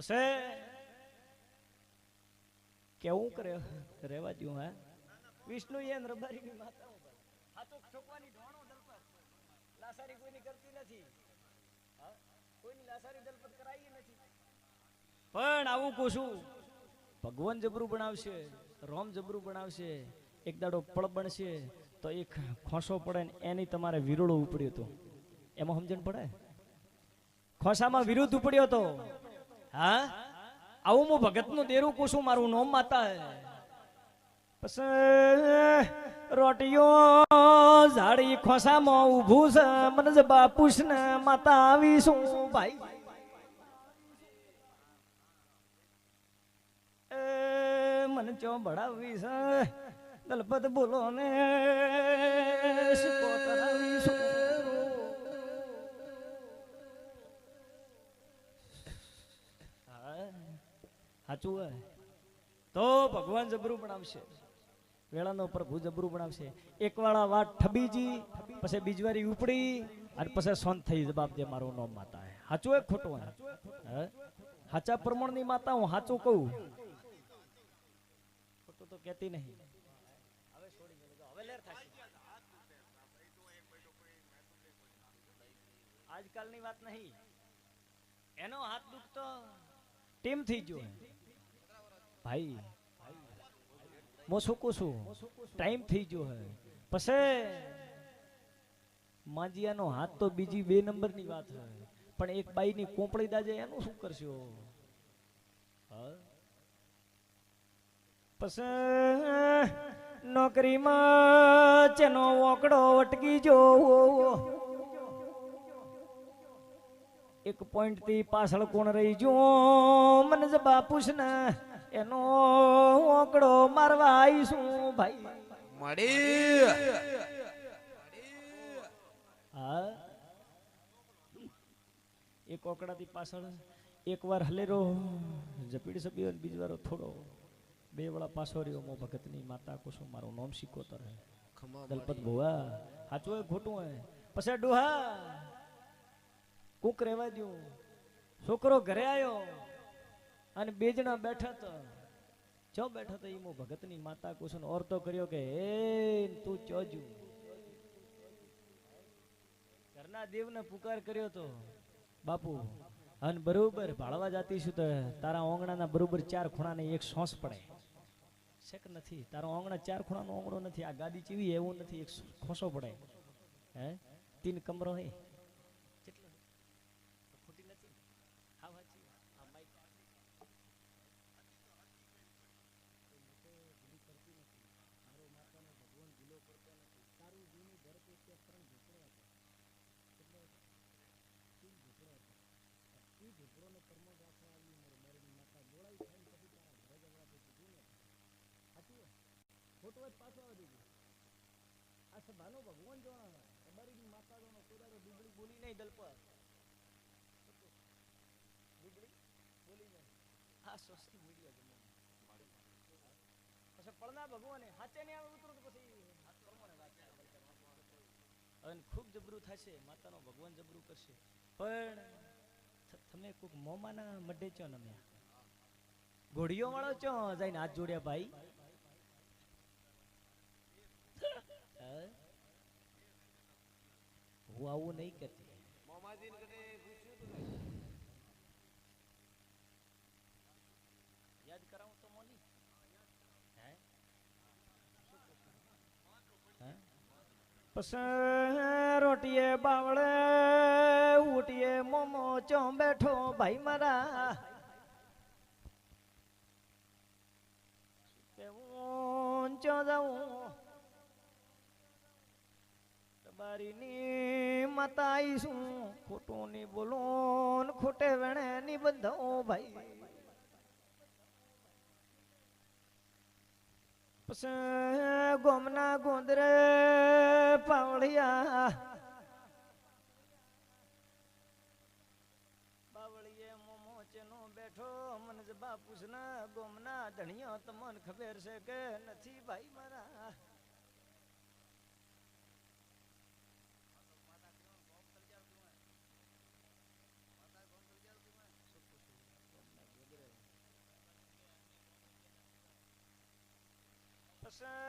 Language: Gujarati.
પછી કેવું કરે રેવા દઉં હે વિષ્ણુ એન રબારીની માતાઓ હાથો ઠોકવાની ઢોણો દલપત લાસારી કોઈની કરતી નથી કોઈની લાસારી દલપત કરાઈ નથી પણ આવું કોશું ભગવાન જબરું બનાવશે રોમ જબરું બનાવશે એક દાડો પળ બનશે તો એક ખોસો પડે ને એની તમારે વિરોડો ઉપડ્યો હતો એમાં સમજણ પડે ખોસામાં વિરુદ્ધ ઉપડ્યો હતો હા આવું હું ભગતનું દેરું કોશું મારું નોમ માતા હે પછી રોટીઓ ઝાડી ખોસામાં ઊભું છે મને જ બાપુશ ને માતા આવીશું ભાઈ મને ચો ભણાવી છે દલપત બોલો ને કરાવીશું સાચું હે તો ભગવાન જબરું બનાવશે વેળાનો પ્રભુ જબરું બનાવશે એક વાળા વાત ઠબીજી પછી બીજવારી ઉપડી અને પછી સોન થઈ જવાબ દે મારું નામ માતા હે સાચું હે ખોટું હે સાચા પ્રમાણની માતા હું સાચું કહું ખોટું તો કહેતી નહીં હવે છોડી દે હવે લેર થશે આજકાલની વાત નહીં એનો હાથ દુખતો ટીમ થઈ ગયો ભાઈ મોસું કુસું ટાઈમ થઈ ગયો હે પછી માંજિયાનો હાથ તો બીજી 2 નંબરની વાત હે પણ એક બાઈની કોંપળી દાજે એનું શું કરશો પછી નોકરીમાં ચેનો ઓકડો વટકી જો એક પોઈન્ટ થી પાછળ કોણ રહી જો મને જ બાપુશ ને એનો ઓકડો મારવા આવીશું ભાઈ મળી હા એક ઓકડા થી પાછળ એક વાર હલેરો જપીડ સબ્યો બીજી વાર થોડો 2 વાળા પાછો રહ્યો મો ભગતની માતા કુસુમ મારું નામ સિકોતર હે દલપત ભુવા સાચું હે ખોટું હે પછી ડોહા કુક રહેવા દઉં છોકરો ઘરે આવ્યો અને 2 જણા બેઠા તો જો બેઠા તો ઈમો ભગતની માતા કુસુમ ઓરતો કર્યો કે હે તું ચોજુ ઘરના દેવને પુકાર કર્યો તો બાપુ અને બરોબર ભાળવા જાતી છું તો તારા ઓંગણાના બરોબર 4 ખૂણાને એક સોસ પડે શેક નથી તારો ઓંગણા 4 ખૂણાનો ઓંગણો નથી આ ગાદી ચીવી એવું નથી એક ખોસો પડે હે 3 કમરો હે ભગવાન જોણા રબારીની માતા જોનો કોદારો ડુબળી બોલી નહીં દલપત ડુબળી બોલી નહીં આ સોશિયલ મીડિયા જમો પછી પડના ભગવાને હાચે ને આવે ઉતરો તો પછી હાથ પરમાને વાત અને ખૂબ જબરું થશે માતાનો ભગવાન જબરું કરશે પણ તમે કોક મોમાના મઢે ચો નમ્યા ઘોડીઓ વાળો ચો જઈને હાથ જોડ્યા ભાઈ હું આવું નહીં કરતી યાદ કરાવું તો મોની પછી રોટીએ બાવળે ઉટીએ મોમો ચો બેઠો ભાઈ મારા કેવું ચો જાઉં બારીની માતા આવીશું ખોટું ની બોલો ખોટે વેણે ની બંધો ભાઈ પછી ગોમના ગોંદરે પાવળિયા બાવળીએ મોમો ચેનો બેઠો મને જ બાપુસ ના ગોમના ધણિયો તમને ખબર છે કે નથી ભાઈ મારા કૃષ્ણ